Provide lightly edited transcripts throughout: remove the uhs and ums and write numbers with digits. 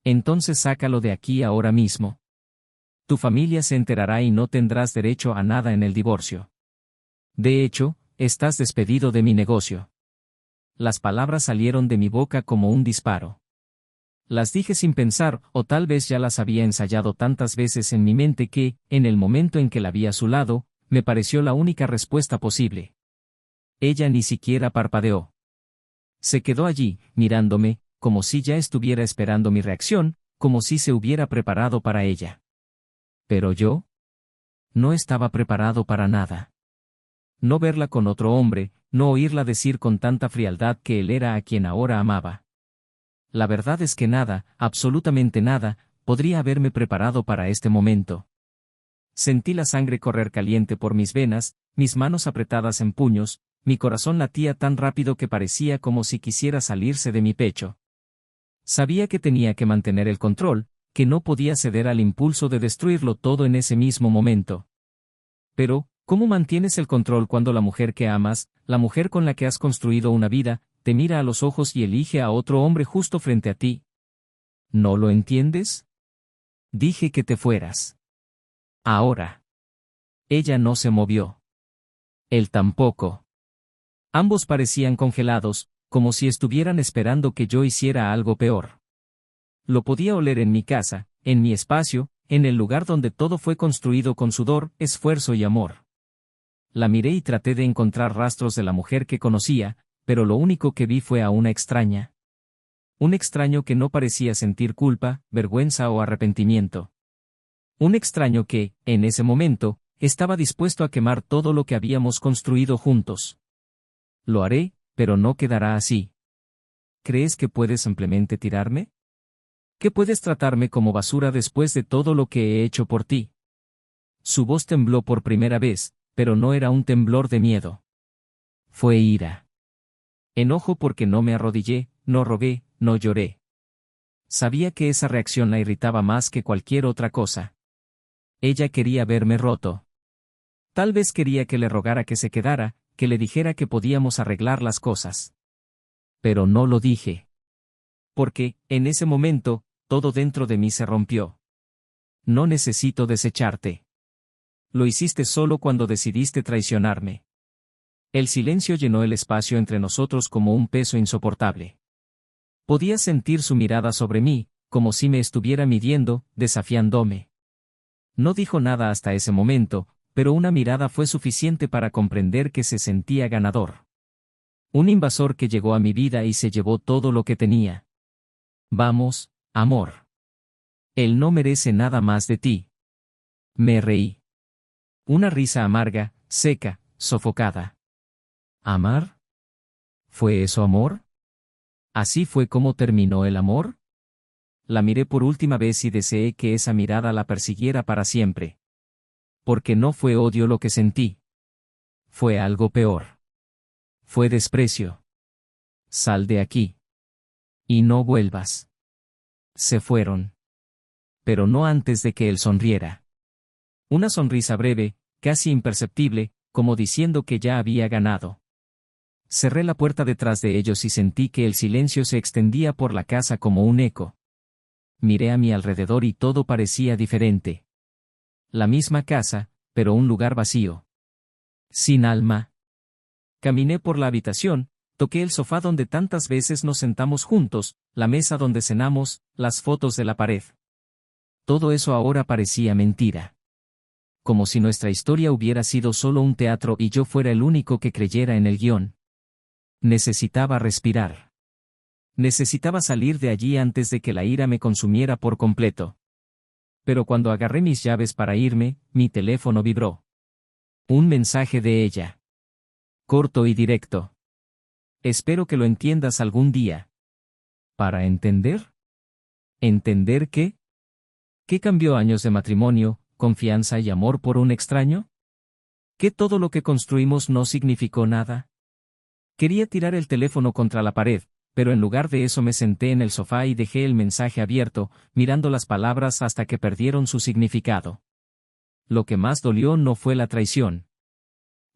Entonces sácalo de aquí ahora mismo. Tu familia se enterará y no tendrás derecho a nada en el divorcio. De hecho, estás despedido de mi negocio. Las palabras salieron de mi boca como un disparo. Las dije sin pensar, o tal vez ya las había ensayado tantas veces en mi mente que, en el momento en que la vi a su lado, me pareció la única respuesta posible. Ella ni siquiera parpadeó. Se quedó allí, mirándome, como si ya estuviera esperando mi reacción, como si se hubiera preparado para ella. Pero yo no estaba preparado para nada. No verla con otro hombre, no oírla decir con tanta frialdad que él era a quien ahora amaba. La verdad es que nada, absolutamente nada, podría haberme preparado para este momento. Sentí la sangre correr caliente por mis venas, mis manos apretadas en puños, mi corazón latía tan rápido que parecía como si quisiera salirse de mi pecho. Sabía que tenía que mantener el control, que no podía ceder al impulso de destruirlo todo en ese mismo momento. Pero, ¿cómo mantienes el control cuando la mujer que amas, la mujer con la que has construido una vida, te mira a los ojos y elige a otro hombre justo frente a ti? ¿No lo entiendes? Dije que te fueras. Ahora. Ella no se movió. Él tampoco. Ambos parecían congelados, como si estuvieran esperando que yo hiciera algo peor. Lo podía oler en mi casa, en mi espacio, en el lugar donde todo fue construido con sudor, esfuerzo y amor. La miré y traté de encontrar rastros de la mujer que conocía, pero lo único que vi fue a una extraña. Un extraño que no parecía sentir culpa, vergüenza o arrepentimiento. Un extraño que, en ese momento, estaba dispuesto a quemar todo lo que habíamos construido juntos. Lo haré, pero no quedará así. ¿Crees que puedes simplemente tirarme? ¿Que puedes tratarme como basura después de todo lo que he hecho por ti? Su voz tembló por primera vez, pero no era un temblor de miedo. Fue ira. Enojo porque no me arrodillé, no rogué, no lloré. Sabía que esa reacción la irritaba más que cualquier otra cosa. Ella quería verme roto. Tal vez quería que le rogara que se quedara, que le dijera que podíamos arreglar las cosas. Pero no lo dije. Porque, en ese momento, todo dentro de mí se rompió. No necesito desecharte. Lo hiciste solo cuando decidiste traicionarme. El silencio llenó el espacio entre nosotros como un peso insoportable. Podía sentir su mirada sobre mí, como si me estuviera midiendo, desafiándome. No dijo nada hasta ese momento, pero una mirada fue suficiente para comprender que se sentía ganador. Un invasor que llegó a mi vida y se llevó todo lo que tenía. Vamos, amor. Él no merece nada más de ti. Me reí. Una risa amarga, seca, sofocada. ¿Amar? ¿Fue eso amor? ¿Así fue como terminó el amor? La miré por última vez y deseé que esa mirada la persiguiera para siempre. Porque no fue odio lo que sentí. Fue algo peor. Fue desprecio. Sal de aquí. Y no vuelvas. Se fueron. Pero no antes de que él sonriera. Una sonrisa breve, casi imperceptible, como diciendo que ya había ganado. Cerré la puerta detrás de ellos y sentí que el silencio se extendía por la casa como un eco. Miré a mi alrededor y todo parecía diferente. La misma casa, pero un lugar vacío. Sin alma. Caminé por la habitación, toqué el sofá donde tantas veces nos sentamos juntos, la mesa donde cenamos, las fotos de la pared. Todo eso ahora parecía mentira. Como si nuestra historia hubiera sido solo un teatro y yo fuera el único que creyera en el guión. Necesitaba respirar. Necesitaba salir de allí antes de que la ira me consumiera por completo. Pero cuando agarré mis llaves para irme, mi teléfono vibró. Un mensaje de ella. Corto y directo. Espero que lo entiendas algún día. ¿Para entender? ¿Entender qué? ¿Qué cambió años de matrimonio, confianza y amor por un extraño? ¿Que todo lo que construimos no significó nada? Quería tirar el teléfono contra la pared, pero en lugar de eso me senté en el sofá y dejé el mensaje abierto, mirando las palabras hasta que perdieron su significado. Lo que más dolió no fue la traición.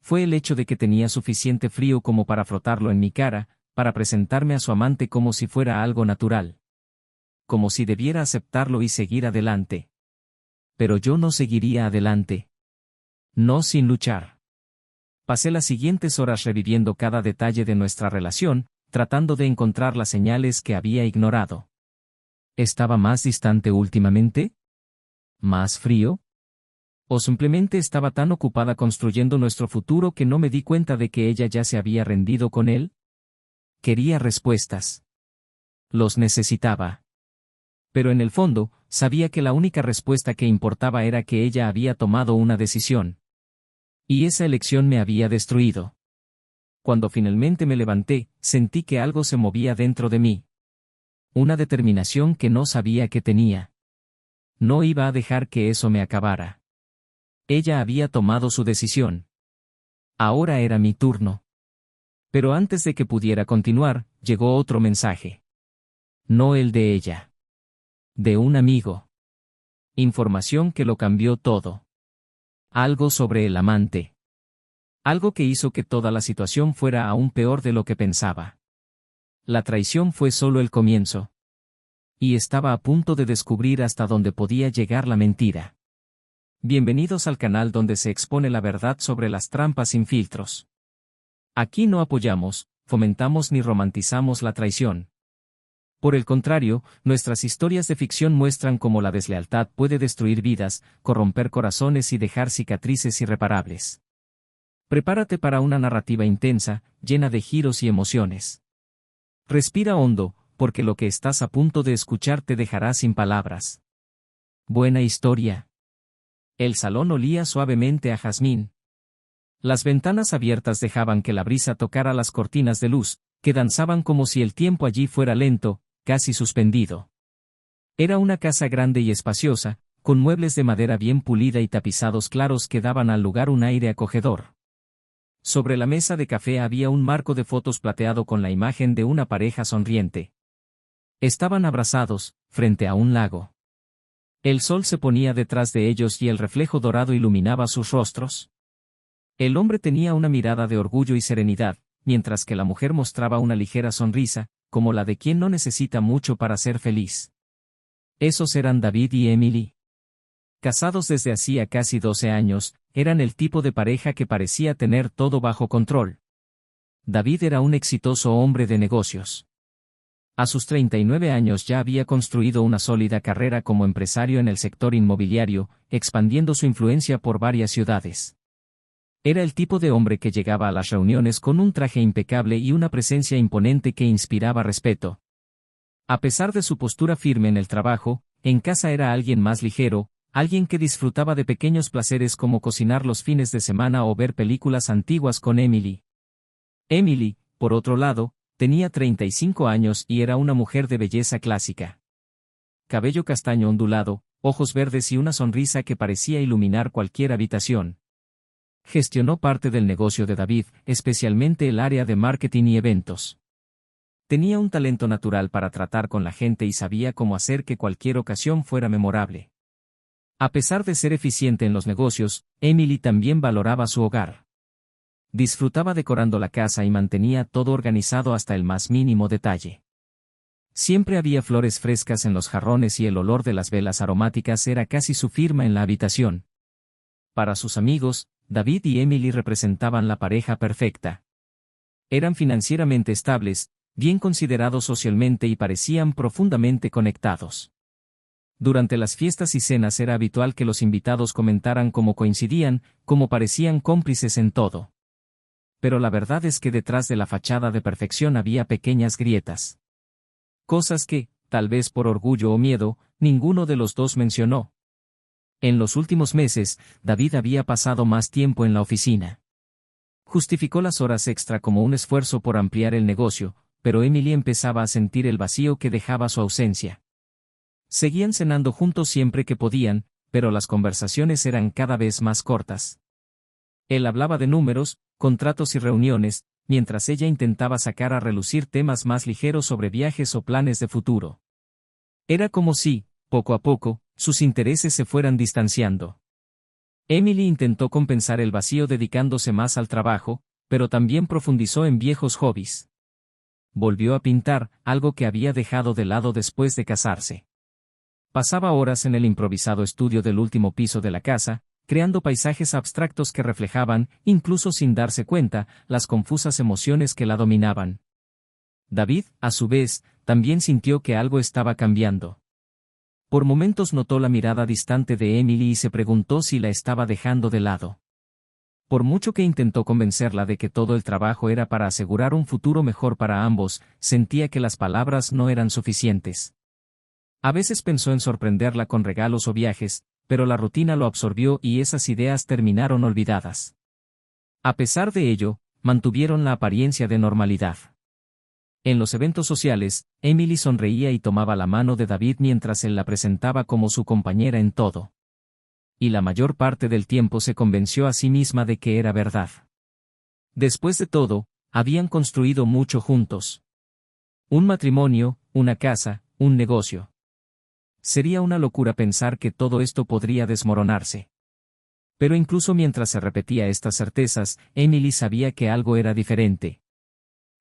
Fue el hecho de que tenía suficiente frío como para frotarlo en mi cara, para presentarme a su amante como si fuera algo natural. como si debiera aceptarlo y seguir adelante. Pero yo no seguiría adelante. No sin luchar. Pasé las siguientes horas reviviendo cada detalle de nuestra relación, tratando de encontrar las señales que había ignorado. ¿Estaba más distante últimamente? ¿Más frío? ¿O simplemente estaba tan ocupada construyendo nuestro futuro que no me di cuenta de que ella ya se había rendido con él? Quería respuestas. Los necesitaba. Pero en el fondo, sabía que la única respuesta que importaba era que ella había tomado una decisión. Y esa elección me había destruido. Cuando finalmente me levanté, sentí que algo se movía dentro de mí. Una determinación que no sabía que tenía. No iba a dejar que eso me acabara. Ella había tomado su decisión. Ahora era mi turno. Pero antes de que pudiera continuar, llegó otro mensaje. No el de ella. De un amigo. Información que lo cambió todo. Algo sobre el amante. Algo que hizo que toda la situación fuera aún peor de lo que pensaba. La traición fue solo el comienzo. Y estaba a punto de descubrir hasta dónde podía llegar la mentira. Bienvenidos al canal donde se expone la verdad sobre las trampas sin filtros. Aquí no apoyamos, fomentamos ni romantizamos la traición. Por el contrario, nuestras historias de ficción muestran cómo la deslealtad puede destruir vidas, corromper corazones y dejar cicatrices irreparables. Prepárate para una narrativa intensa, llena de giros y emociones. Respira hondo, porque lo que estás a punto de escuchar te dejará sin palabras. Buena historia. El salón olía suavemente a jazmín. Las ventanas abiertas dejaban que la brisa tocara las cortinas de luz, que danzaban como si el tiempo allí fuera lento, casi suspendido. Era una casa grande y espaciosa, con muebles de madera bien pulida y tapizados claros que daban al lugar un aire acogedor. Sobre la mesa de café había un marco de fotos plateado con la imagen de una pareja sonriente. Estaban abrazados, frente a un lago. El sol se ponía detrás de ellos y el reflejo dorado iluminaba sus rostros. El hombre tenía una mirada de orgullo y serenidad, mientras que la mujer mostraba una ligera sonrisa, como la de quien no necesita mucho para ser feliz. Esos eran David y Emily. Casados desde hacía casi 12 años, eran el tipo de pareja que parecía tener todo bajo control. David era un exitoso hombre de negocios. A sus 39 años ya había construido una sólida carrera como empresario en el sector inmobiliario, expandiendo su influencia por varias ciudades. Era el tipo de hombre que llegaba a las reuniones con un traje impecable y una presencia imponente que inspiraba respeto. A pesar de su postura firme en el trabajo, en casa era alguien más ligero, alguien que disfrutaba de pequeños placeres como cocinar los fines de semana o ver películas antiguas con Emily. Emily, por otro lado, tenía 35 años y era una mujer de belleza clásica. Cabello castaño ondulado, ojos verdes y una sonrisa que parecía iluminar cualquier habitación. Gestionó parte del negocio de David, especialmente el área de marketing y eventos. Tenía un talento natural para tratar con la gente y sabía cómo hacer que cualquier ocasión fuera memorable. A pesar de ser eficiente en los negocios, Emily también valoraba su hogar. Disfrutaba decorando la casa y mantenía todo organizado hasta el más mínimo detalle. Siempre había flores frescas en los jarrones y el olor de las velas aromáticas era casi su firma en la habitación. Para sus amigos, David y Emily representaban la pareja perfecta. Eran financieramente estables, bien considerados socialmente y parecían profundamente conectados. Durante las fiestas y cenas era habitual que los invitados comentaran cómo coincidían, cómo parecían cómplices en todo. Pero la verdad es que detrás de la fachada de perfección había pequeñas grietas. Cosas que, tal vez por orgullo o miedo, ninguno de los dos mencionó. En los últimos meses, David había pasado más tiempo en la oficina. Justificó las horas extra como un esfuerzo por ampliar el negocio, pero Emily empezaba a sentir el vacío que dejaba su ausencia. Seguían cenando juntos siempre que podían, pero las conversaciones eran cada vez más cortas. Él hablaba de números, contratos y reuniones, mientras ella intentaba sacar a relucir temas más ligeros sobre viajes o planes de futuro. Era como si, poco a poco, sus intereses se fueran distanciando. Emily intentó compensar el vacío dedicándose más al trabajo, pero también profundizó en viejos hobbies. Volvió a pintar, algo que había dejado de lado después de casarse. Pasaba horas en el improvisado estudio del último piso de la casa, creando paisajes abstractos que reflejaban, incluso sin darse cuenta, las confusas emociones que la dominaban. David, a su vez, también sintió que algo estaba cambiando. Por momentos notó la mirada distante de Emily y se preguntó si la estaba dejando de lado. Por mucho que intentó convencerla de que todo el trabajo era para asegurar un futuro mejor para ambos, sentía que las palabras no eran suficientes. A veces pensó en sorprenderla con regalos o viajes, pero la rutina lo absorbió y esas ideas terminaron olvidadas. A pesar de ello, mantuvieron la apariencia de normalidad. En los eventos sociales, Emily sonreía y tomaba la mano de David mientras él la presentaba como su compañera en todo. Y la mayor parte del tiempo se convenció a sí misma de que era verdad. Después de todo, habían construido mucho juntos. Un matrimonio, una casa, un negocio. Sería una locura pensar que todo esto podría desmoronarse. Pero incluso mientras se repetía estas certezas, Emily sabía que algo era diferente.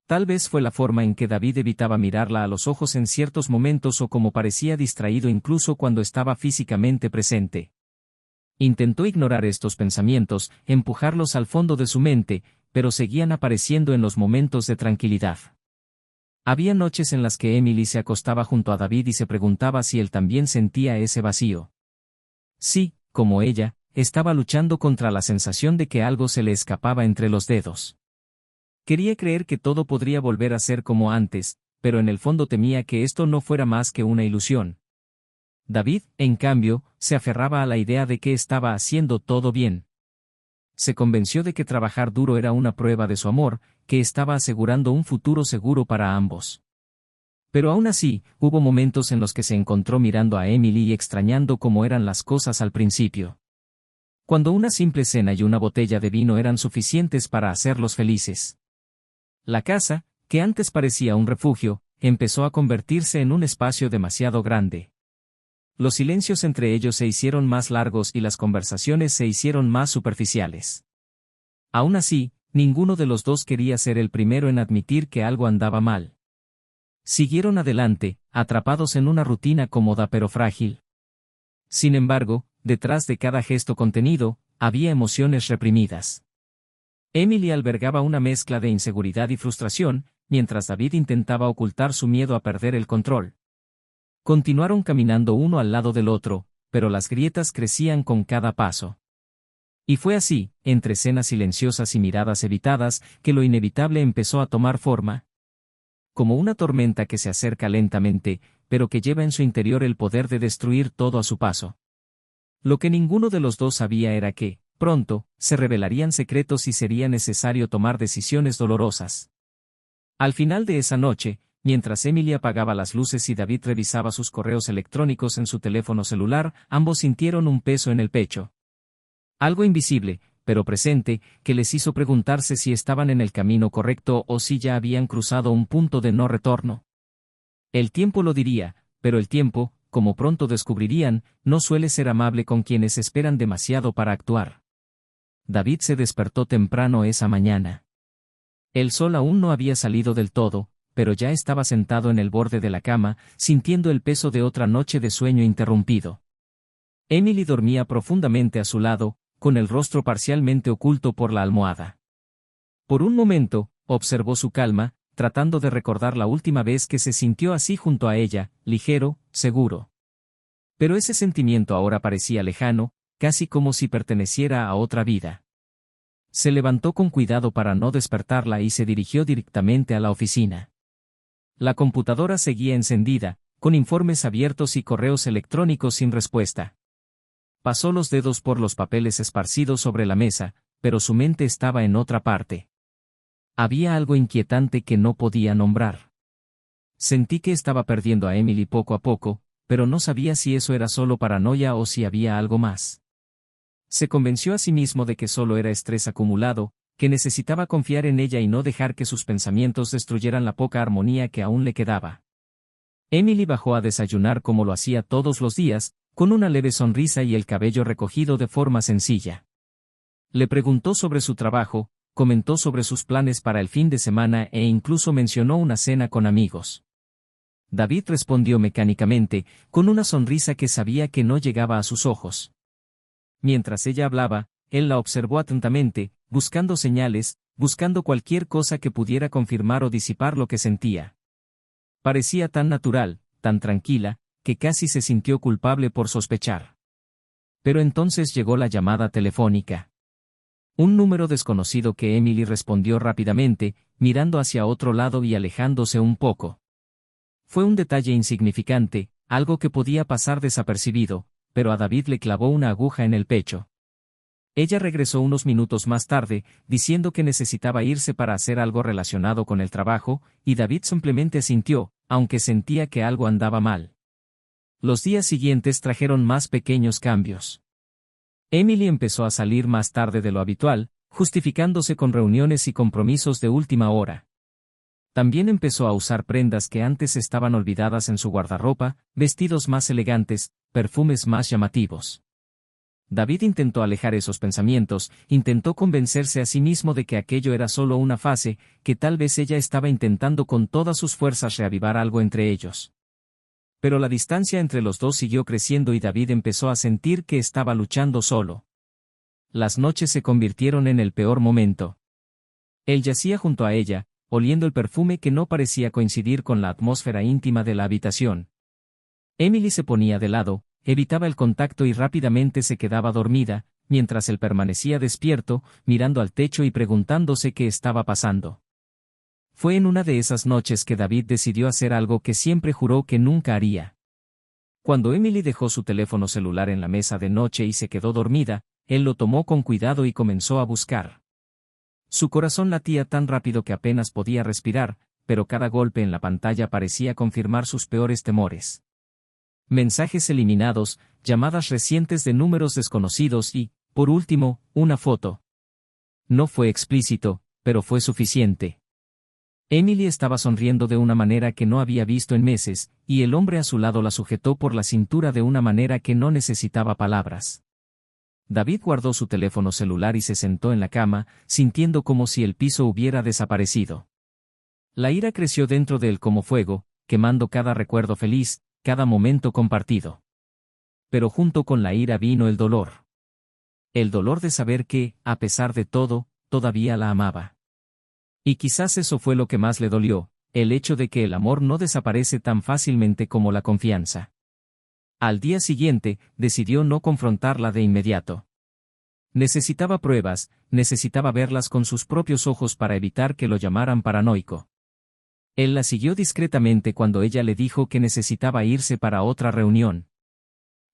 Tal vez fue la forma en que David evitaba mirarla a los ojos en ciertos momentos o como parecía distraído incluso cuando estaba físicamente presente. Intentó ignorar estos pensamientos, empujarlos al fondo de su mente, pero seguían apareciendo en los momentos de tranquilidad. Había noches en las que Emily se acostaba junto a David y se preguntaba si él también sentía ese vacío. Sí, como ella, estaba luchando contra la sensación de que algo se le escapaba entre los dedos. Quería creer que todo podría volver a ser como antes, pero en el fondo temía que esto no fuera más que una ilusión. David, en cambio, se aferraba a la idea de que estaba haciendo todo bien. Se convenció de que trabajar duro era una prueba de su amor, que estaba asegurando un futuro seguro para ambos. Pero aún así, hubo momentos en los que se encontró mirando a Emily y extrañando cómo eran las cosas al principio. Cuando una simple cena y una botella de vino eran suficientes para hacerlos felices. La casa, que antes parecía un refugio, empezó a convertirse en un espacio demasiado grande. Los silencios entre ellos se hicieron más largos y las conversaciones se hicieron más superficiales. Aún así, ninguno de los dos quería ser el primero en admitir que algo andaba mal. Siguieron adelante, atrapados en una rutina cómoda pero frágil. Sin embargo, detrás de cada gesto contenido, había emociones reprimidas. Emily albergaba una mezcla de inseguridad y frustración, mientras David intentaba ocultar su miedo a perder el control. Continuaron caminando uno al lado del otro, pero las grietas crecían con cada paso. Y fue así, entre escenas silenciosas y miradas evitadas, que lo inevitable empezó a tomar forma. Como una tormenta que se acerca lentamente, pero que lleva en su interior el poder de destruir todo a su paso. Lo que ninguno de los dos sabía era que, pronto, se revelarían secretos y sería necesario tomar decisiones dolorosas. Al final de esa noche, mientras Emily apagaba las luces y David revisaba sus correos electrónicos en su teléfono celular, ambos sintieron un peso en el pecho. Algo invisible, pero presente, que les hizo preguntarse si estaban en el camino correcto o si ya habían cruzado un punto de no retorno. El tiempo lo diría, pero el tiempo, como pronto descubrirían, no suele ser amable con quienes esperan demasiado para actuar. David se despertó temprano esa mañana. El sol aún no había salido del todo, pero ya estaba sentado en el borde de la cama, sintiendo el peso de otra noche de sueño interrumpido. Emily dormía profundamente a su lado, con el rostro parcialmente oculto por la almohada. Por un momento, observó su calma, tratando de recordar la última vez que se sintió así junto a ella, ligero, seguro. Pero ese sentimiento ahora parecía lejano, casi como si perteneciera a otra vida. Se levantó con cuidado para no despertarla y se dirigió directamente a la oficina. La computadora seguía encendida, con informes abiertos y correos electrónicos sin respuesta. Pasó los dedos por los papeles esparcidos sobre la mesa, pero su mente estaba en otra parte. Había algo inquietante que no podía nombrar. Sentí que estaba perdiendo a Emily poco a poco, pero no sabía si eso era solo paranoia o si había algo más. Se convenció a sí mismo de que solo era estrés acumulado, que necesitaba confiar en ella y no dejar que sus pensamientos destruyeran la poca armonía que aún le quedaba. Emily bajó a desayunar como lo hacía todos los días, con una leve sonrisa y el cabello recogido de forma sencilla. Le preguntó sobre su trabajo, comentó sobre sus planes para el fin de semana e incluso mencionó una cena con amigos. David respondió mecánicamente, con una sonrisa que sabía que no llegaba a sus ojos. Mientras ella hablaba, él la observó atentamente, buscando señales, buscando cualquier cosa que pudiera confirmar o disipar lo que sentía. Parecía tan natural, tan tranquila, que casi se sintió culpable por sospechar. Pero entonces llegó la llamada telefónica. Un número desconocido que Emily respondió rápidamente, mirando hacia otro lado y alejándose un poco. Fue un detalle insignificante, algo que podía pasar desapercibido, pero a David le clavó una aguja en el pecho. Ella regresó unos minutos más tarde, diciendo que necesitaba irse para hacer algo relacionado con el trabajo, y David simplemente asintió, aunque sentía que algo andaba mal. Los días siguientes trajeron más pequeños cambios. Emily empezó a salir más tarde de lo habitual, justificándose con reuniones y compromisos de última hora. También empezó a usar prendas que antes estaban olvidadas en su guardarropa, vestidos más elegantes, perfumes más llamativos. David intentó alejar esos pensamientos, intentó convencerse a sí mismo de que aquello era solo una fase, que tal vez ella estaba intentando con todas sus fuerzas reavivar algo entre ellos. Pero la distancia entre los dos siguió creciendo y David empezó a sentir que estaba luchando solo. Las noches se convirtieron en el peor momento. Él yacía junto a ella, oliendo el perfume que no parecía coincidir con la atmósfera íntima de la habitación. Emily se ponía de lado, evitaba el contacto y rápidamente se quedaba dormida, mientras él permanecía despierto, mirando al techo y preguntándose qué estaba pasando. Fue en una de esas noches que David decidió hacer algo que siempre juró que nunca haría. Cuando Emily dejó su teléfono celular en la mesa de noche y se quedó dormida, él lo tomó con cuidado y comenzó a buscar. Su corazón latía tan rápido que apenas podía respirar, pero cada golpe en la pantalla parecía confirmar sus peores temores. Mensajes eliminados, llamadas recientes de números desconocidos y, por último, una foto. No fue explícito, pero fue suficiente. Emily estaba sonriendo de una manera que no había visto en meses, y el hombre a su lado la sujetó por la cintura de una manera que no necesitaba palabras. David guardó su teléfono celular y se sentó en la cama, sintiendo como si el piso hubiera desaparecido. La ira creció dentro de él como fuego, quemando cada recuerdo feliz, cada momento compartido. Pero junto con la ira vino el dolor. El dolor de saber que, a pesar de todo, todavía la amaba. Y quizás eso fue lo que más le dolió, el hecho de que el amor no desaparece tan fácilmente como la confianza. Al día siguiente, decidió no confrontarla de inmediato. Necesitaba pruebas, necesitaba verlas con sus propios ojos para evitar que lo llamaran paranoico. Él la siguió discretamente cuando ella le dijo que necesitaba irse para otra reunión.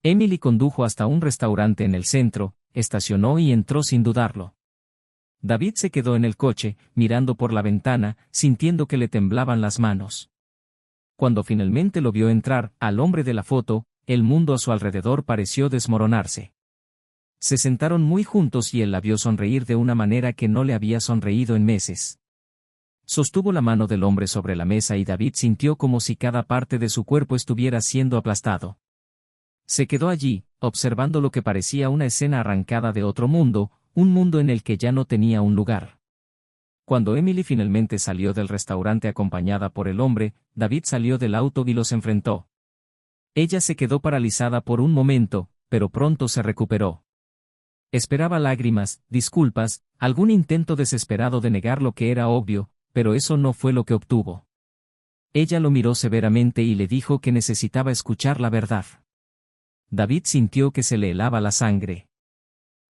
Emily condujo hasta un restaurante en el centro, estacionó y entró sin dudarlo. David se quedó en el coche, mirando por la ventana, sintiendo que le temblaban las manos. Cuando finalmente lo vio entrar, al hombre de la foto, el mundo a su alrededor pareció desmoronarse. Se sentaron muy juntos y él la vio sonreír de una manera que no le había sonreído en meses. Sostuvo la mano del hombre sobre la mesa y David sintió como si cada parte de su cuerpo estuviera siendo aplastado. Se quedó allí, observando lo que parecía una escena arrancada de otro mundo, un mundo en el que ya no tenía un lugar. Cuando Emily finalmente salió del restaurante acompañada por el hombre, David salió del auto y los enfrentó. Ella se quedó paralizada por un momento, pero pronto se recuperó. Esperaba lágrimas, disculpas, algún intento desesperado de negar lo que era obvio, pero eso no fue lo que obtuvo. Ella lo miró severamente y le dijo que necesitaba escuchar la verdad. David sintió que se le helaba la sangre.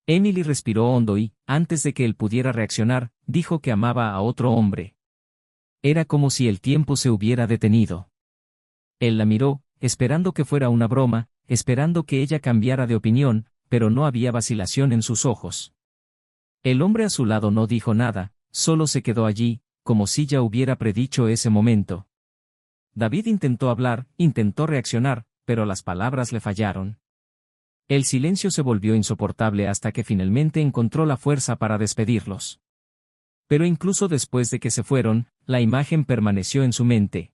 Emily respiró hondo y, antes de que él pudiera reaccionar, dijo que amaba a otro hombre. Era como si el tiempo se hubiera detenido. Él la miró, esperando que fuera una broma, esperando que ella cambiara de opinión, pero no había vacilación en sus ojos. El hombre a su lado no dijo nada, solo se quedó allí, como si ya hubiera predicho ese momento. David intentó hablar, intentó reaccionar, pero las palabras le fallaron. El silencio se volvió insoportable hasta que finalmente encontró la fuerza para despedirlos. Pero incluso después de que se fueron, la imagen permaneció en su mente.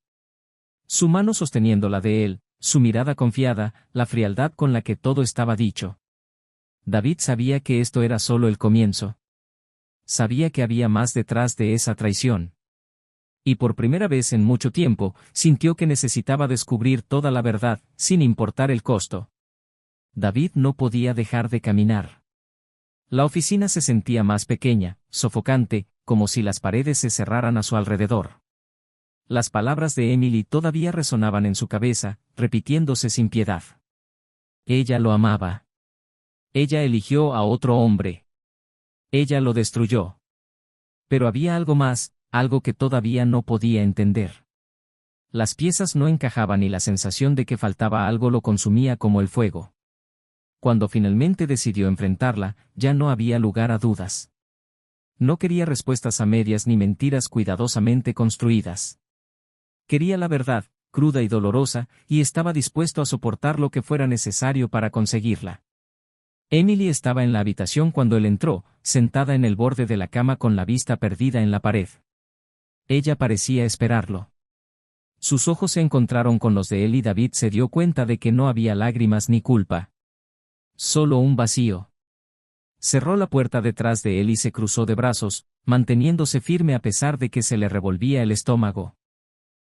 Su mano sosteniendo la de él, su mirada confiada, la frialdad con la que todo estaba dicho. David sabía que esto era solo el comienzo. sabía que había más detrás de esa traición. Y por primera vez en mucho tiempo, sintió que necesitaba descubrir toda la verdad, sin importar el costo. David no podía dejar de caminar. La oficina se sentía más pequeña, sofocante, como si las paredes se cerraran a su alrededor. Las palabras de Emily todavía resonaban en su cabeza, repitiéndose sin piedad. Ella lo amaba. Ella eligió a otro hombre. Ella lo destruyó. Pero había algo más, algo que todavía no podía entender. Las piezas no encajaban y la sensación de que faltaba algo lo consumía como el fuego. Cuando finalmente decidió enfrentarla, ya no había lugar a dudas. No quería respuestas a medias ni mentiras cuidadosamente construidas. Quería la verdad, cruda y dolorosa, y estaba dispuesto a soportar lo que fuera necesario para conseguirla. Emily estaba en la habitación cuando él entró, sentada en el borde de la cama con la vista perdida en la pared. Ella parecía esperarlo. Sus ojos se encontraron con los de él y David se dio cuenta de que no había lágrimas ni culpa. Solo un vacío. Cerró la puerta detrás de él y se cruzó de brazos, manteniéndose firme a pesar de que se le revolvía el estómago.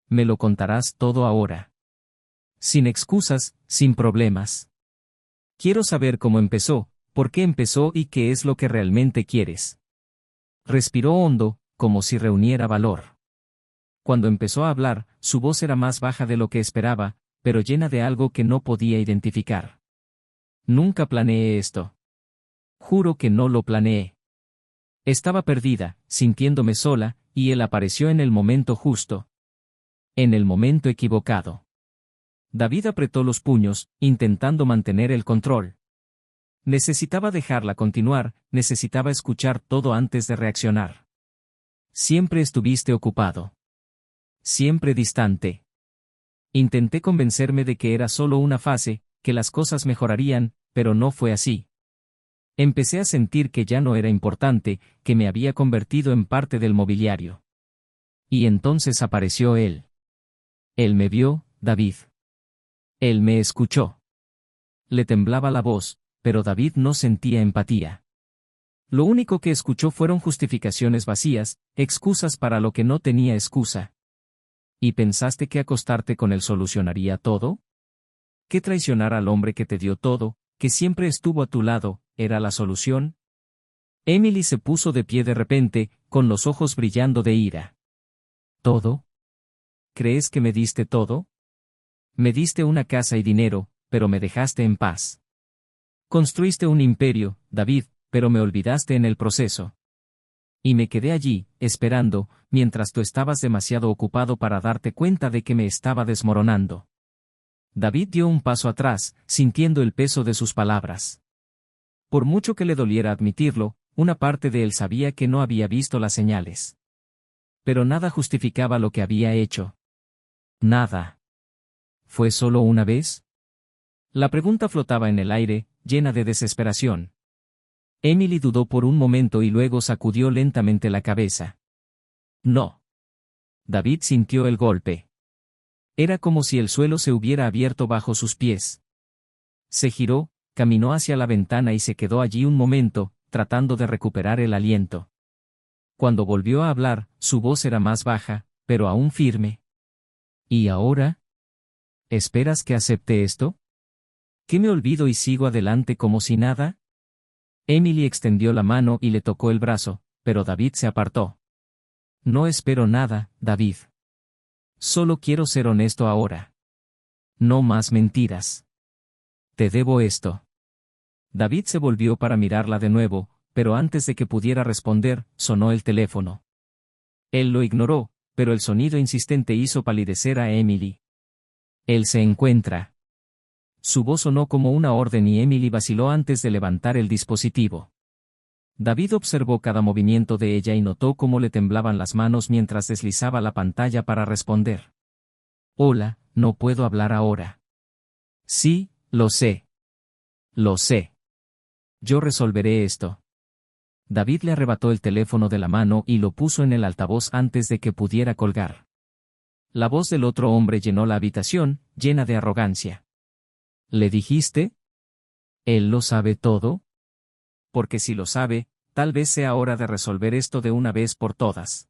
Me lo contarás todo ahora. Sin excusas, sin problemas. Quiero saber cómo empezó, por qué empezó y qué es lo que realmente quieres. Respiró hondo, como si reuniera valor. Cuando empezó a hablar, su voz era más baja de lo que esperaba, pero llena de algo que no podía identificar. Nunca planeé esto. Juro que no lo planeé. Estaba perdida, sintiéndome sola, y él apareció en el momento justo. En el momento equivocado. David apretó los puños, intentando mantener el control. Necesitaba dejarla continuar, necesitaba escuchar todo antes de reaccionar. Siempre estuviste ocupado. Siempre distante. Intenté convencerme de que era solo una fase, que las cosas mejorarían, pero no fue así. Empecé a sentir que ya no era importante, que me había convertido en parte del mobiliario. Y entonces apareció él. Él me vio, David. Él me escuchó. Le temblaba la voz, pero David no sentía empatía. Lo único que escuchó fueron justificaciones vacías, excusas para lo que no tenía excusa. ¿Y pensaste que acostarte con él solucionaría todo? ¿Que traicionar al hombre que te dio todo, que siempre estuvo a tu lado, era la solución? Emily se puso de pie de repente, con los ojos brillando de ira. ¿Todo? ¿Crees que me diste todo? Me diste una casa y dinero, pero me dejaste en paz. Construiste un imperio, David, pero me olvidaste en el proceso. Y me quedé allí, esperando, mientras tú estabas demasiado ocupado para darte cuenta de que me estaba desmoronando. David dio un paso atrás, sintiendo el peso de sus palabras. Por mucho que le doliera admitirlo, una parte de él sabía que no había visto las señales. Pero nada justificaba lo que había hecho. Nada. ¿Fue solo una vez? La pregunta flotaba en el aire, llena de desesperación. Emily dudó por un momento y luego sacudió lentamente la cabeza. No. David sintió el golpe. Era como si el suelo se hubiera abierto bajo sus pies. Se giró, caminó hacia la ventana y se quedó allí un momento, tratando de recuperar el aliento. Cuando volvió a hablar, su voz era más baja, pero aún firme. ¿Y ahora? ¿Esperas que acepte esto? ¿Que me olvido y sigo adelante como si nada? Emily extendió la mano y le tocó el brazo, pero David se apartó. No espero nada, David. Solo quiero ser honesto ahora. No más mentiras. Te debo esto. David se volvió para mirarla de nuevo, pero antes de que pudiera responder, sonó el teléfono. Él lo ignoró, pero el sonido insistente hizo palidecer a Emily. Él se encuentra. Su voz sonó como una orden y Emily vaciló antes de levantar el dispositivo. David observó cada movimiento de ella y notó cómo le temblaban las manos mientras deslizaba la pantalla para responder. Hola, no puedo hablar ahora. Sí, lo sé. Lo sé. Yo resolveré esto. David le arrebató el teléfono de la mano y lo puso en el altavoz antes de que pudiera colgar. La voz del otro hombre llenó la habitación, llena de arrogancia. ¿Le dijiste? ¿Él lo sabe todo? Porque si lo sabe, tal vez sea hora de resolver esto de una vez por todas.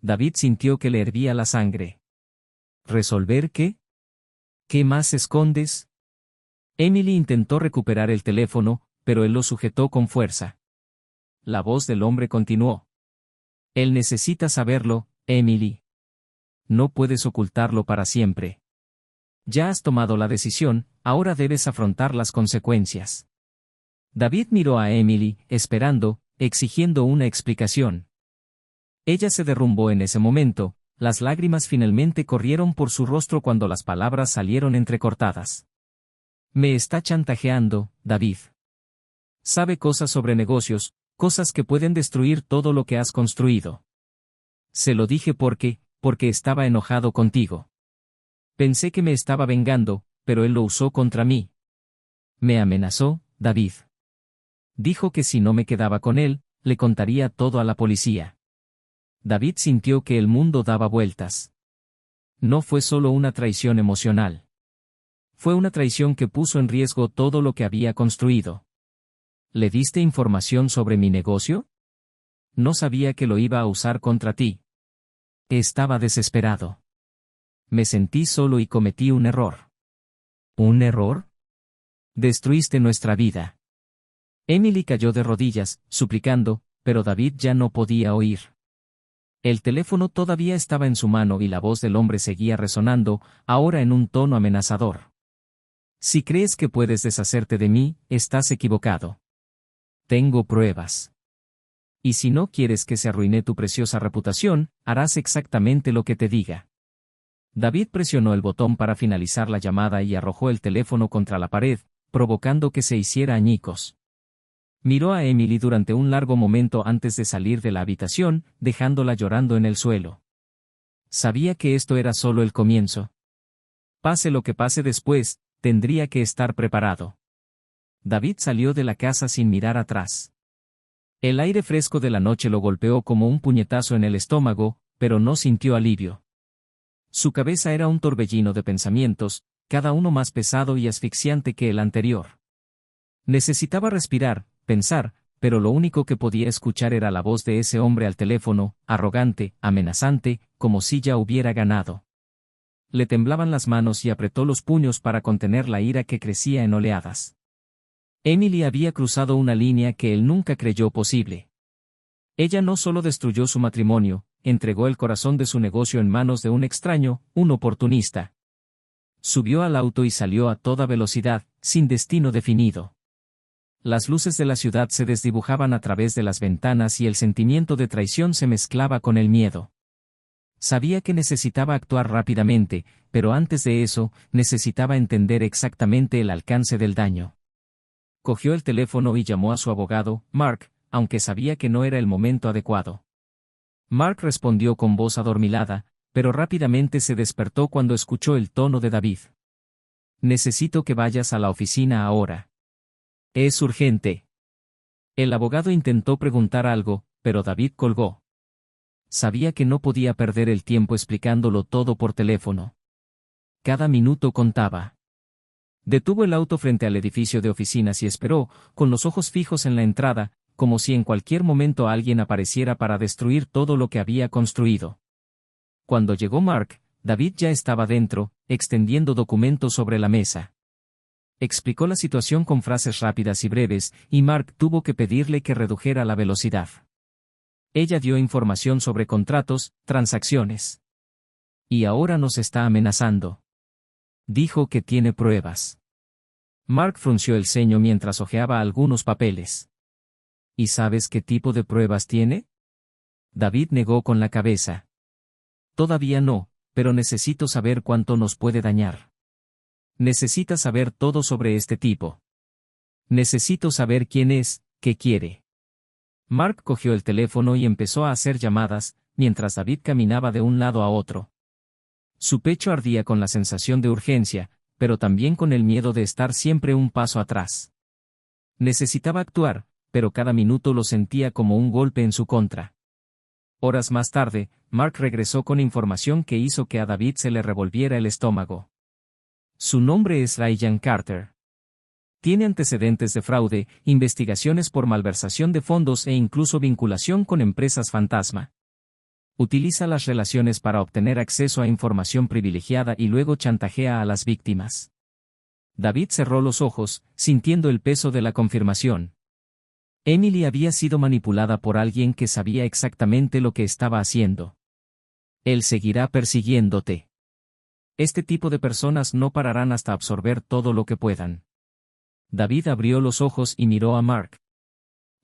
David sintió que le hervía la sangre. ¿Resolver qué? ¿Qué más escondes? Emily intentó recuperar el teléfono, pero él lo sujetó con fuerza. La voz del hombre continuó. Él necesita saberlo, Emily. No puedes ocultarlo para siempre. Ya has tomado la decisión, ahora debes afrontar las consecuencias. David miró a Emily, esperando, exigiendo una explicación. Ella se derrumbó en ese momento, las lágrimas finalmente corrieron por su rostro cuando las palabras salieron entrecortadas. Me está chantajeando, David. Sabe cosas sobre negocios, cosas que pueden destruir todo lo que has construido. Se lo dije porque estaba enojado contigo. Pensé que me estaba vengando, pero él lo usó contra mí. Me amenazó, David. Dijo que si no me quedaba con él, le contaría todo a la policía. David sintió que el mundo daba vueltas. No fue solo una traición emocional. Fue una traición que puso en riesgo todo lo que había construido. ¿Le diste información sobre mi negocio? No sabía que lo iba a usar contra ti. Estaba desesperado. Me sentí solo y cometí un error. ¿Un error? Destruiste nuestra vida. Emily cayó de rodillas, suplicando, pero David ya no podía oír. El teléfono todavía estaba en su mano y la voz del hombre seguía resonando, ahora en un tono amenazador. Si crees que puedes deshacerte de mí, estás equivocado. Tengo pruebas. Y si no quieres que se arruine tu preciosa reputación, harás exactamente lo que te diga. David presionó el botón para finalizar la llamada y arrojó el teléfono contra la pared, provocando que se hiciera añicos. Miró a Emily durante un largo momento antes de salir de la habitación, dejándola llorando en el suelo. Sabía que esto era solo el comienzo. Pase lo que pase después, tendría que estar preparado. David salió de la casa sin mirar atrás. El aire fresco de la noche lo golpeó como un puñetazo en el estómago, pero no sintió alivio. Su cabeza era un torbellino de pensamientos, cada uno más pesado y asfixiante que el anterior. Necesitaba respirar, pensar, pero lo único que podía escuchar era la voz de ese hombre al teléfono, arrogante, amenazante, como si ya hubiera ganado. Le temblaban las manos y apretó los puños para contener la ira que crecía en oleadas. Emily había cruzado una línea que él nunca creyó posible. Ella no solo destruyó su matrimonio, entregó el corazón de su negocio en manos de un extraño, un oportunista. Subió al auto y salió a toda velocidad, sin destino definido. Las luces de la ciudad se desdibujaban a través de las ventanas y el sentimiento de traición se mezclaba con el miedo. Sabía que necesitaba actuar rápidamente, pero antes de eso, necesitaba entender exactamente el alcance del daño. Cogió el teléfono y llamó a su abogado, Mark, aunque sabía que no era el momento adecuado. Mark respondió con voz adormilada, pero rápidamente se despertó cuando escuchó el tono de David. Necesito que vayas a la oficina ahora. Es urgente. El abogado intentó preguntar algo, pero David colgó. Sabía que no podía perder el tiempo explicándolo todo por teléfono. Cada minuto contaba. Detuvo el auto frente al edificio de oficinas y esperó, con los ojos fijos en la entrada, como si en cualquier momento alguien apareciera para destruir todo lo que había construido. Cuando llegó Mark, David ya estaba dentro, extendiendo documentos sobre la mesa. Explicó la situación con frases rápidas y breves, y Mark tuvo que pedirle que redujera la velocidad. Ella dio información sobre contratos, transacciones. Y ahora nos está amenazando. Dijo que tiene pruebas. Mark frunció el ceño mientras hojeaba algunos papeles. ¿Y sabes qué tipo de pruebas tiene? David negó con la cabeza. Todavía no, pero necesito saber cuánto nos puede dañar. Necesitas saber todo sobre este tipo. Necesito saber quién es, qué quiere. Mark cogió el teléfono y empezó a hacer llamadas, mientras David caminaba de un lado a otro. Su pecho ardía con la sensación de urgencia, pero también con el miedo de estar siempre un paso atrás. Necesitaba actuar, pero cada minuto lo sentía como un golpe en su contra. Horas más tarde, Mark regresó con información que hizo que a David se le revolviera el estómago. Su nombre es Ryan Carter. Tiene antecedentes de fraude, investigaciones por malversación de fondos e incluso vinculación con empresas fantasma. Utiliza las relaciones para obtener acceso a información privilegiada y luego chantajea a las víctimas. David cerró los ojos, sintiendo el peso de la confirmación. Emily había sido manipulada por alguien que sabía exactamente lo que estaba haciendo. Él seguirá persiguiéndote. Este tipo de personas no pararán hasta absorber todo lo que puedan. David abrió los ojos y miró a Mark.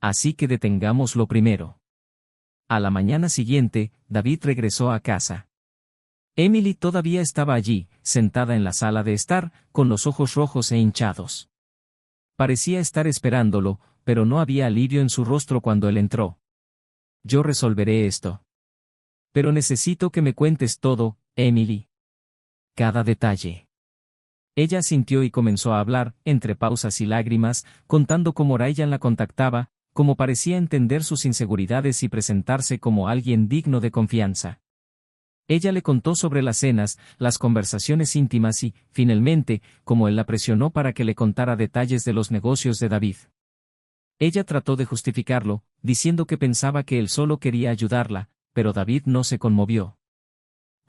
Así que detengámoslo primero. A la mañana siguiente, David regresó a casa. Emily todavía estaba allí, sentada en la sala de estar, con los ojos rojos e hinchados. Parecía estar esperándolo, pero no había alivio en su rostro cuando él entró. Yo resolveré esto. Pero necesito que me cuentes todo, Emily. Cada detalle. Ella asintió y comenzó a hablar, entre pausas y lágrimas, contando cómo Ryan la contactaba, cómo parecía entender sus inseguridades y presentarse como alguien digno de confianza. Ella le contó sobre las cenas, las conversaciones íntimas y, finalmente, cómo él la presionó para que le contara detalles de los negocios de David. Ella trató de justificarlo, diciendo que pensaba que él solo quería ayudarla, pero David no se conmovió.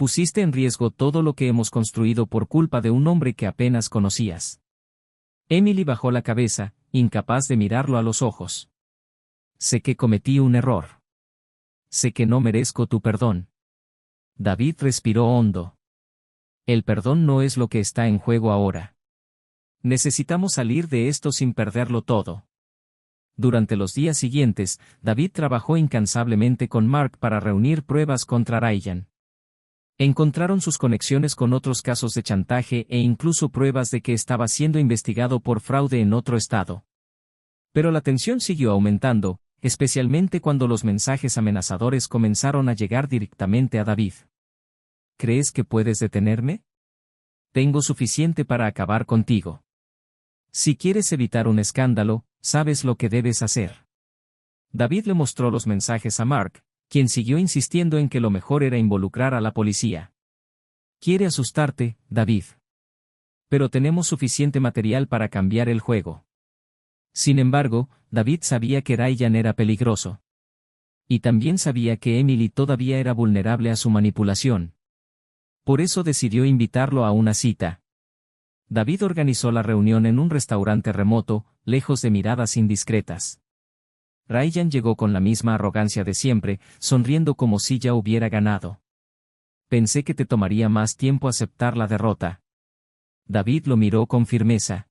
Pusiste en riesgo todo lo que hemos construido por culpa de un hombre que apenas conocías. Emily bajó la cabeza, incapaz de mirarlo a los ojos. Sé que cometí un error. Sé que no merezco tu perdón. David respiró hondo. El perdón no es lo que está en juego ahora. Necesitamos salir de esto sin perderlo todo. Durante los días siguientes, David trabajó incansablemente con Mark para reunir pruebas contra Ryan. Encontraron sus conexiones con otros casos de chantaje e incluso pruebas de que estaba siendo investigado por fraude en otro estado. Pero la tensión siguió aumentando, especialmente cuando los mensajes amenazadores comenzaron a llegar directamente a David. ¿Crees que puedes detenerme? Tengo suficiente para acabar contigo. Si quieres evitar un escándalo, sabes lo que debes hacer. David le mostró los mensajes a Mark, quien siguió insistiendo en que lo mejor era involucrar a la policía. Quiere asustarte, David. Pero tenemos suficiente material para cambiar el juego. Sin embargo, David sabía que Ryan era peligroso. Y también sabía que Emily todavía era vulnerable a su manipulación. Por eso decidió invitarlo a una cita. David organizó la reunión en un restaurante remoto, lejos de miradas indiscretas. Ryan llegó con la misma arrogancia de siempre, sonriendo como si ya hubiera ganado. Pensé que te tomaría más tiempo aceptar la derrota. David lo miró con firmeza.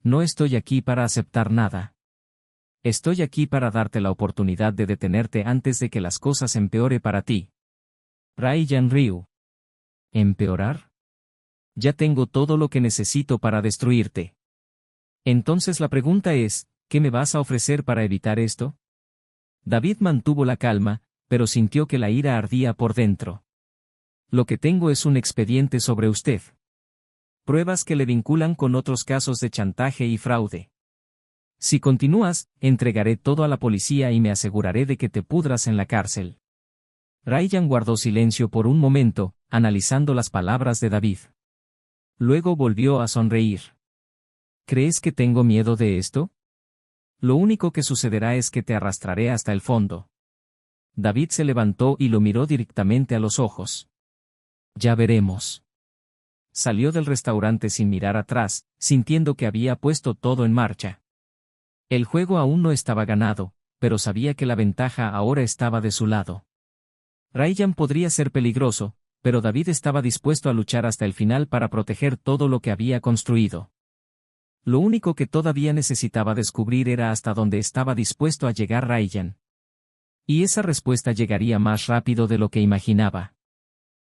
No estoy aquí para aceptar nada. Estoy aquí para darte la oportunidad de detenerte antes de que las cosas empeore para ti. Ryan rió. ¿Empeorar? Ya tengo todo lo que necesito para destruirte. Entonces la pregunta es, ¿qué me vas a ofrecer para evitar esto? David mantuvo la calma, pero sintió que la ira ardía por dentro. Lo que tengo es un expediente sobre usted. Pruebas que le vinculan con otros casos de chantaje y fraude. Si continúas, entregaré todo a la policía y me aseguraré de que te pudras en la cárcel. Ryan guardó silencio por un momento, analizando las palabras de David. Luego volvió a sonreír. ¿Crees que tengo miedo de esto? Lo único que sucederá es que te arrastraré hasta el fondo. David se levantó y lo miró directamente a los ojos. Ya veremos. Salió del restaurante sin mirar atrás, sintiendo que había puesto todo en marcha. El juego aún no estaba ganado, pero sabía que la ventaja ahora estaba de su lado. Ryan podría ser peligroso, pero David estaba dispuesto a luchar hasta el final para proteger todo lo que había construido. Lo único que todavía necesitaba descubrir era hasta dónde estaba dispuesto a llegar Ryan. Y esa respuesta llegaría más rápido de lo que imaginaba.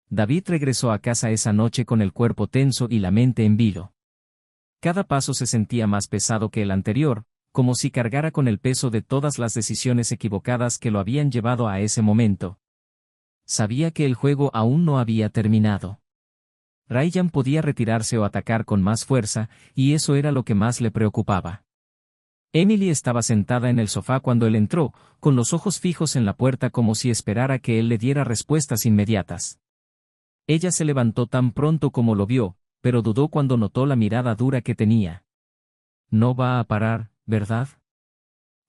David regresó a casa esa noche con el cuerpo tenso y la mente en vilo. Cada paso se sentía más pesado que el anterior, como si cargara con el peso de todas las decisiones equivocadas que lo habían llevado a ese momento. Sabía que el juego aún no había terminado. Ryan podía retirarse o atacar con más fuerza, y eso era lo que más le preocupaba. Emily estaba sentada en el sofá cuando él entró, con los ojos fijos en la puerta como si esperara que él le diera respuestas inmediatas. Ella se levantó tan pronto como lo vio, pero dudó cuando notó la mirada dura que tenía. No va a parar, ¿verdad?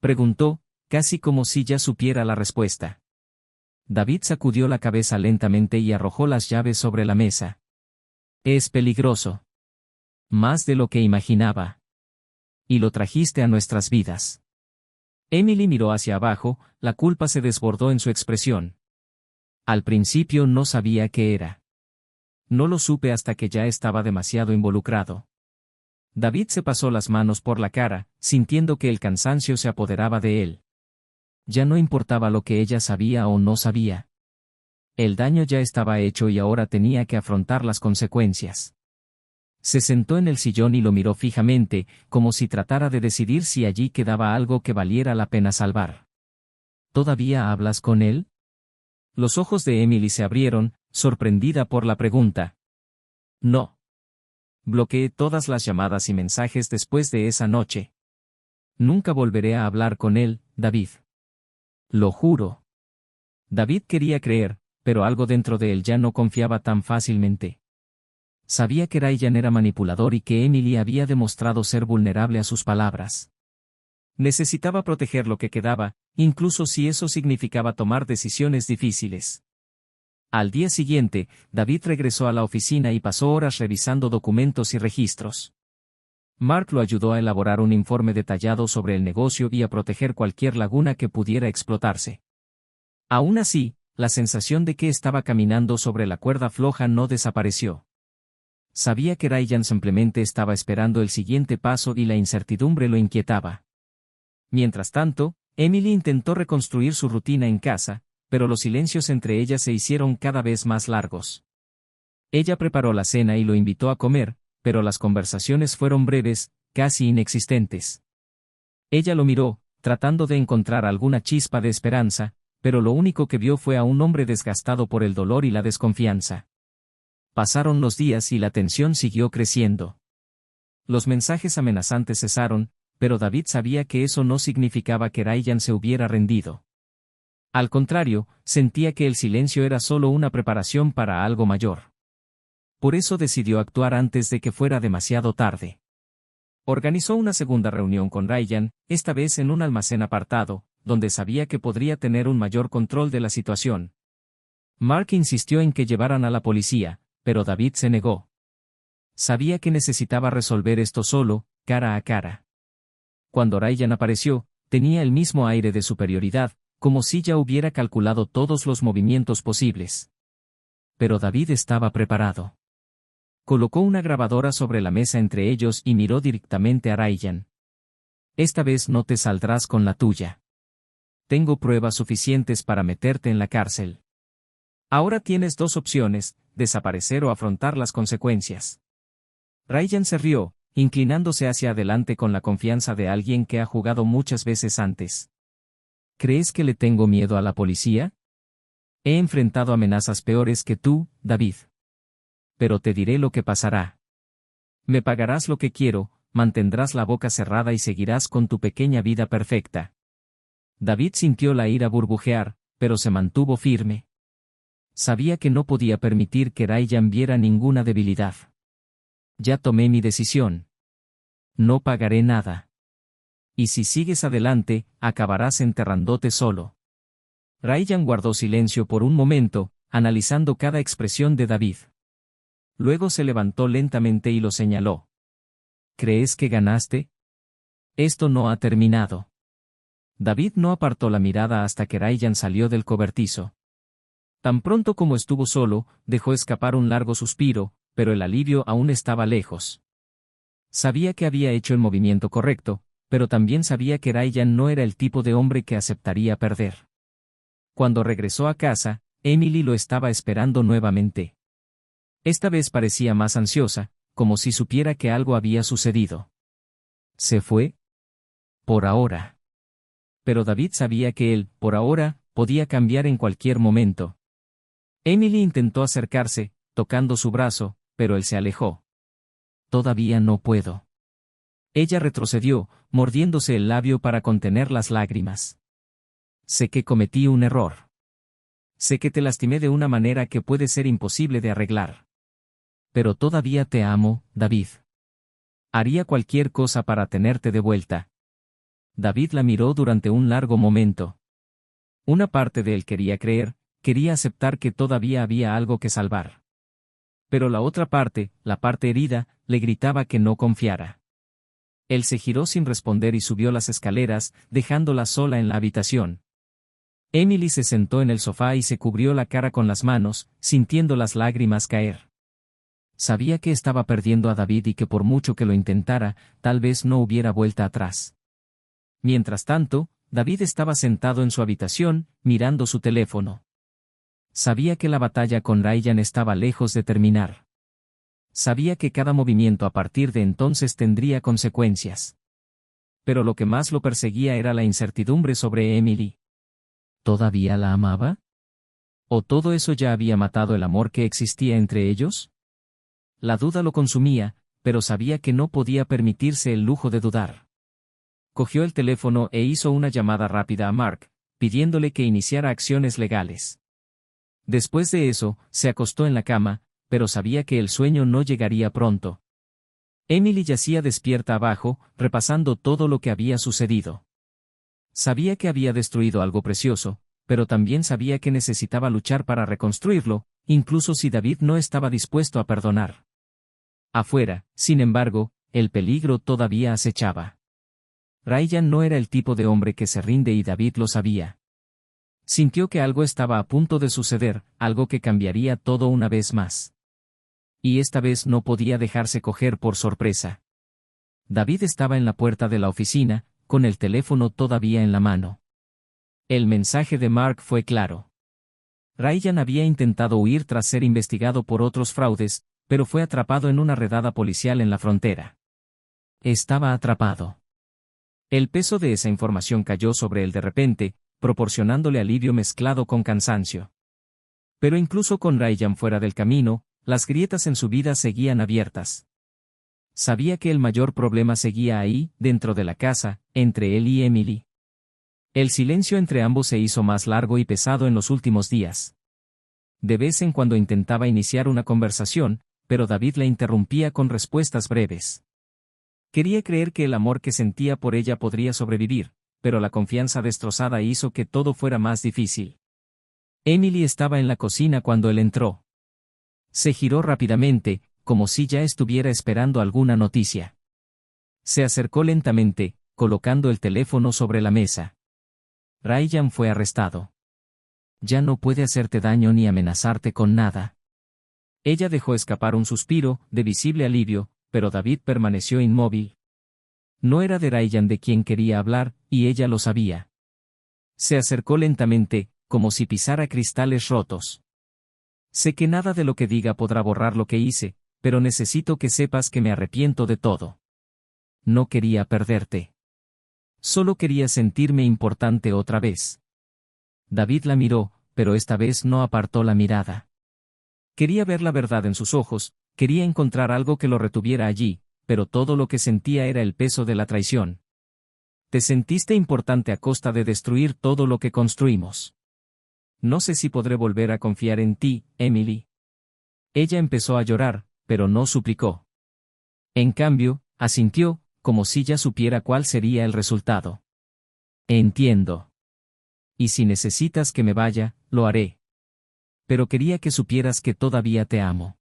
Preguntó, casi como si ya supiera la respuesta. David sacudió la cabeza lentamente y arrojó las llaves sobre la mesa. Es peligroso. Más de lo que imaginaba. Y lo trajiste a nuestras vidas. Emily miró hacia abajo, la culpa se desbordó en su expresión. Al principio no sabía qué era. No lo supe hasta que ya estaba demasiado involucrado. David se pasó las manos por la cara, sintiendo que el cansancio se apoderaba de él. Ya no importaba lo que ella sabía o no sabía. El daño ya estaba hecho y ahora tenía que afrontar las consecuencias. Se sentó en el sillón y lo miró fijamente, como si tratara de decidir si allí quedaba algo que valiera la pena salvar. ¿Todavía hablas con él? Los ojos de Emily se abrieron, sorprendida por la pregunta. No. Bloqueé todas las llamadas y mensajes después de esa noche. Nunca volveré a hablar con él, David. Lo juro. David quería creer, pero algo dentro de él ya no confiaba tan fácilmente. Sabía que Ryan era manipulador y que Emily había demostrado ser vulnerable a sus palabras. Necesitaba proteger lo que quedaba, incluso si eso significaba tomar decisiones difíciles. Al día siguiente, David regresó a la oficina y pasó horas revisando documentos y registros. Mark lo ayudó a elaborar un informe detallado sobre el negocio y a proteger cualquier laguna que pudiera explotarse. Aún así, la sensación de que estaba caminando sobre la cuerda floja no desapareció. Sabía que Ryan simplemente estaba esperando el siguiente paso y la incertidumbre lo inquietaba. Mientras tanto, Emily intentó reconstruir su rutina en casa, pero los silencios entre ellas se hicieron cada vez más largos. Ella preparó la cena y lo invitó a comer, pero las conversaciones fueron breves, casi inexistentes. Ella lo miró, tratando de encontrar alguna chispa de esperanza, pero lo único que vio fue a un hombre desgastado por el dolor y la desconfianza. Pasaron los días y la tensión siguió creciendo. Los mensajes amenazantes cesaron, pero David sabía que eso no significaba que Ryan se hubiera rendido. Al contrario, sentía que el silencio era solo una preparación para algo mayor. Por eso decidió actuar antes de que fuera demasiado tarde. Organizó una segunda reunión con Ryan, esta vez en un almacén apartado, donde sabía que podría tener un mayor control de la situación. Mark insistió en que llevaran a la policía, pero David se negó. Sabía que necesitaba resolver esto solo, cara a cara. Cuando Ryan apareció, tenía el mismo aire de superioridad, como si ya hubiera calculado todos los movimientos posibles. Pero David estaba preparado. Colocó una grabadora sobre la mesa entre ellos y miró directamente a Ryan. Esta vez no te saldrás con la tuya. Tengo pruebas suficientes para meterte en la cárcel. Ahora tienes dos opciones, desaparecer o afrontar las consecuencias. Ryan se rió, inclinándose hacia adelante con la confianza de alguien que ha jugado muchas veces antes. ¿Crees que le tengo miedo a la policía? He enfrentado amenazas peores que tú, David. Pero te diré lo que pasará. Me pagarás lo que quiero, mantendrás la boca cerrada y seguirás con tu pequeña vida perfecta. David sintió la ira burbujear, pero se mantuvo firme. Sabía que no podía permitir que Ryan viera ninguna debilidad. Ya tomé mi decisión. No pagaré nada. Y si sigues adelante, acabarás enterrándote solo. Ryan guardó silencio por un momento, analizando cada expresión de David. Luego se levantó lentamente y lo señaló. ¿Crees que ganaste? Esto no ha terminado. David no apartó la mirada hasta que Ryan salió del cobertizo. Tan pronto como estuvo solo, dejó escapar un largo suspiro, pero el alivio aún estaba lejos. Sabía que había hecho el movimiento correcto, pero también sabía que Ryan no era el tipo de hombre que aceptaría perder. Cuando regresó a casa, Emily lo estaba esperando nuevamente. Esta vez parecía más ansiosa, como si supiera que algo había sucedido. ¿Se fue? Por ahora. Pero David sabía que él, por ahora, podía cambiar en cualquier momento. Emily intentó acercarse, tocando su brazo, pero él se alejó. Todavía no puedo. Ella retrocedió, mordiéndose el labio para contener las lágrimas. Sé que cometí un error. Sé que te lastimé de una manera que puede ser imposible de arreglar. Pero todavía te amo, David. Haría cualquier cosa para tenerte de vuelta. David la miró durante un largo momento. Una parte de él quería creer, quería aceptar que todavía había algo que salvar. Pero la otra parte, la parte herida, le gritaba que no confiara. Él se giró sin responder y subió las escaleras, dejándola sola en la habitación. Emily se sentó en el sofá y se cubrió la cara con las manos, sintiendo las lágrimas caer. Sabía que estaba perdiendo a David y que por mucho que lo intentara, tal vez no hubiera vuelta atrás. Mientras tanto, David estaba sentado en su habitación, mirando su teléfono. Sabía que la batalla con Ryan estaba lejos de terminar. Sabía que cada movimiento a partir de entonces tendría consecuencias. Pero lo que más lo perseguía era la incertidumbre sobre Emily. ¿Todavía la amaba? ¿O todo eso ya había matado el amor que existía entre ellos? La duda lo consumía, pero sabía que no podía permitirse el lujo de dudar. Cogió el teléfono e hizo una llamada rápida a Mark, pidiéndole que iniciara acciones legales. Después de eso, se acostó en la cama, pero sabía que el sueño no llegaría pronto. Emily yacía despierta abajo, repasando todo lo que había sucedido. Sabía que había destruido algo precioso, pero también sabía que necesitaba luchar para reconstruirlo, incluso si David no estaba dispuesto a perdonar. Afuera, sin embargo, el peligro todavía acechaba. Ryan no era el tipo de hombre que se rinde y David lo sabía. Sintió que algo estaba a punto de suceder, algo que cambiaría todo una vez más. Y esta vez no podía dejarse coger por sorpresa. David estaba en la puerta de la oficina, con el teléfono todavía en la mano. El mensaje de Mark fue claro. Ryan había intentado huir tras ser investigado por otros fraudes, pero fue atrapado en una redada policial en la frontera. Estaba atrapado. El peso de esa información cayó sobre él de repente, proporcionándole alivio mezclado con cansancio. Pero incluso con Ryan fuera del camino, las grietas en su vida seguían abiertas. Sabía que el mayor problema seguía ahí, dentro de la casa, entre él y Emily. El silencio entre ambos se hizo más largo y pesado en los últimos días. De vez en cuando intentaba iniciar una conversación, pero David la interrumpía con respuestas breves. Quería creer que el amor que sentía por ella podría sobrevivir, pero la confianza destrozada hizo que todo fuera más difícil. Emily estaba en la cocina cuando él entró. Se giró rápidamente, como si ya estuviera esperando alguna noticia. Se acercó lentamente, colocando el teléfono sobre la mesa. Ryan fue arrestado. Ya no puede hacerte daño ni amenazarte con nada. Ella dejó escapar un suspiro, de visible alivio, pero David permaneció inmóvil. No era de Ryan de quien quería hablar, y ella lo sabía. Se acercó lentamente, como si pisara cristales rotos. Sé que nada de lo que diga podrá borrar lo que hice, pero necesito que sepas que me arrepiento de todo. No quería perderte. Solo quería sentirme importante otra vez. David la miró, pero esta vez no apartó la mirada. Quería ver la verdad en sus ojos, quería encontrar algo que lo retuviera allí, pero todo lo que sentía era el peso de la traición. Te sentiste importante a costa de destruir todo lo que construimos. No sé si podré volver a confiar en ti, Emily. Ella empezó a llorar, pero no suplicó. En cambio, asintió, como si ya supiera cuál sería el resultado. Entiendo. Y si necesitas que me vaya, lo haré. Pero quería que supieras que todavía te amo.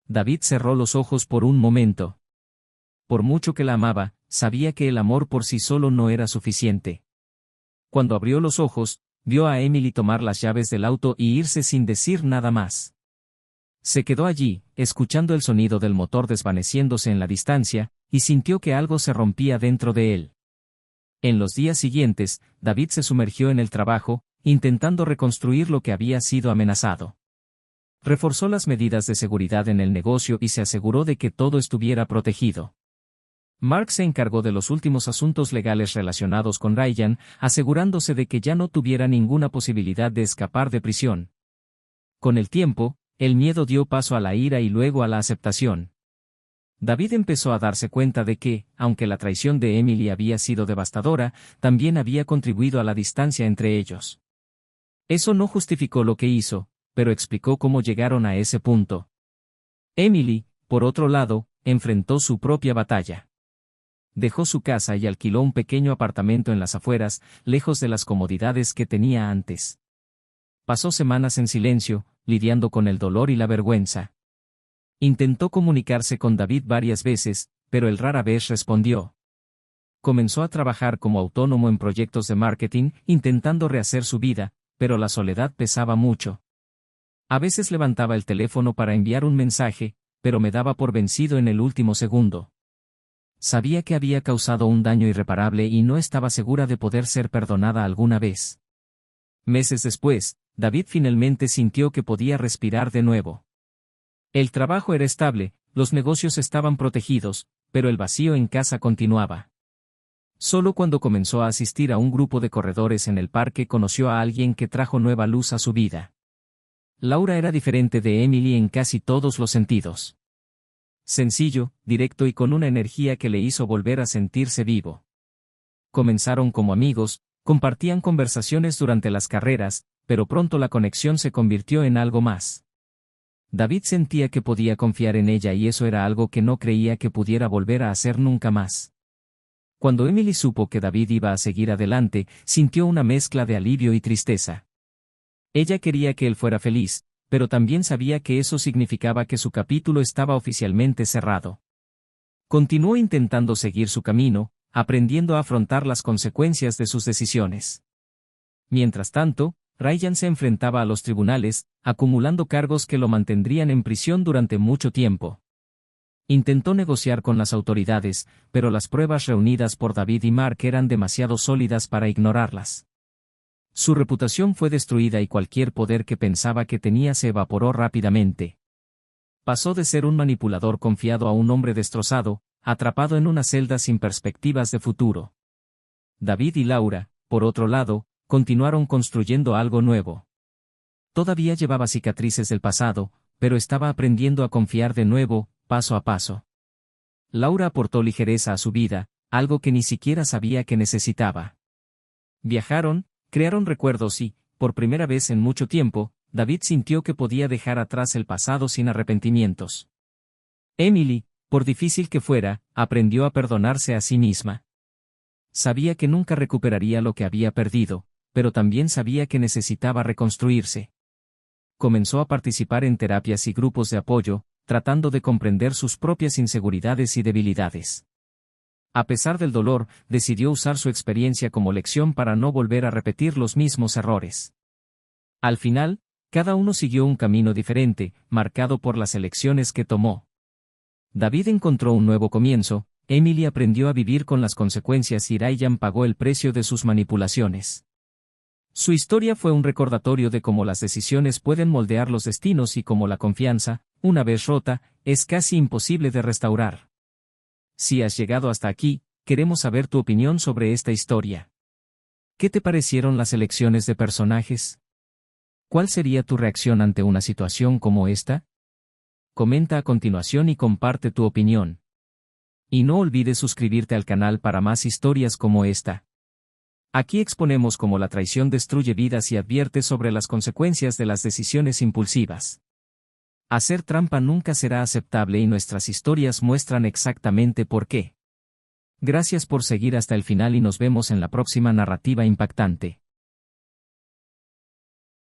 David cerró los ojos por un momento. Por mucho que la amaba, sabía que el amor por sí solo no era suficiente. Cuando abrió los ojos, vio a Emily tomar las llaves del auto y irse sin decir nada más. Se quedó allí, escuchando el sonido del motor desvaneciéndose en la distancia, y sintió que algo se rompía dentro de él. En los días siguientes, David se sumergió en el trabajo, intentando reconstruir lo que había sido amenazado. Reforzó las medidas de seguridad en el negocio y se aseguró de que todo estuviera protegido. Mark se encargó de los últimos asuntos legales relacionados con Ryan, asegurándose de que ya no tuviera ninguna posibilidad de escapar de prisión. Con el tiempo, el miedo dio paso a la ira y luego a la aceptación. David empezó a darse cuenta de que, aunque la traición de Emily había sido devastadora, también había contribuido a la distancia entre ellos. Eso no justificó lo que hizo, pero explicó cómo llegaron a ese punto. Emily, por otro lado, enfrentó su propia batalla. Dejó su casa y alquiló un pequeño apartamento en las afueras, lejos de las comodidades que tenía antes. Pasó semanas en silencio, lidiando con el dolor y la vergüenza. Intentó comunicarse con David varias veces, pero él rara vez respondió. Comenzó a trabajar como autónomo en proyectos de marketing, intentando rehacer su vida, pero la soledad pesaba mucho. A veces levantaba el teléfono para enviar un mensaje, pero me daba por vencido en el último segundo. Sabía que había causado un daño irreparable y no estaba segura de poder ser perdonada alguna vez. Meses después, David finalmente sintió que podía respirar de nuevo. El trabajo era estable, los negocios estaban protegidos, pero el vacío en casa continuaba. Solo cuando comenzó a asistir a un grupo de corredores en el parque conoció a alguien que trajo nueva luz a su vida. Laura era diferente de Emily en casi todos los sentidos. Sencillo, directo y con una energía que le hizo volver a sentirse vivo. Comenzaron como amigos, compartían conversaciones durante las carreras, pero pronto la conexión se convirtió en algo más. David sentía que podía confiar en ella y eso era algo que no creía que pudiera volver a hacer nunca más. Cuando Emily supo que David iba a seguir adelante, sintió una mezcla de alivio y tristeza. Ella quería que él fuera feliz, pero también sabía que eso significaba que su capítulo estaba oficialmente cerrado. Continuó intentando seguir su camino, aprendiendo a afrontar las consecuencias de sus decisiones. Mientras tanto, Ryan se enfrentaba a los tribunales, acumulando cargos que lo mantendrían en prisión durante mucho tiempo. Intentó negociar con las autoridades, pero las pruebas reunidas por David y Mark eran demasiado sólidas para ignorarlas. Su reputación fue destruida y cualquier poder que pensaba que tenía se evaporó rápidamente. Pasó de ser un manipulador confiado a un hombre destrozado, atrapado en una celda sin perspectivas de futuro. David y Laura, por otro lado, continuaron construyendo algo nuevo. Todavía llevaba cicatrices del pasado, pero estaba aprendiendo a confiar de nuevo, paso a paso. Laura aportó ligereza a su vida, algo que ni siquiera sabía que necesitaba. Viajaron, crearon recuerdos y, por primera vez en mucho tiempo, David sintió que podía dejar atrás el pasado sin arrepentimientos. Emily, por difícil que fuera, aprendió a perdonarse a sí misma. Sabía que nunca recuperaría lo que había perdido, pero también sabía que necesitaba reconstruirse. Comenzó a participar en terapias y grupos de apoyo, tratando de comprender sus propias inseguridades y debilidades. A pesar del dolor, decidió usar su experiencia como lección para no volver a repetir los mismos errores. Al final, cada uno siguió un camino diferente, marcado por las elecciones que tomó. David encontró un nuevo comienzo, Emily aprendió a vivir con las consecuencias y Ryan pagó el precio de sus manipulaciones. Su historia fue un recordatorio de cómo las decisiones pueden moldear los destinos y cómo la confianza, una vez rota, es casi imposible de restaurar. Si has llegado hasta aquí, queremos saber tu opinión sobre esta historia. ¿Qué te parecieron las elecciones de personajes? ¿Cuál sería tu reacción ante una situación como esta? Comenta a continuación y comparte tu opinión. Y no olvides suscribirte al canal para más historias como esta. Aquí exponemos cómo la traición destruye vidas y advierte sobre las consecuencias de las decisiones impulsivas. Hacer trampa nunca será aceptable y nuestras historias muestran exactamente por qué. Gracias por seguir hasta el final y nos vemos en la próxima narrativa impactante.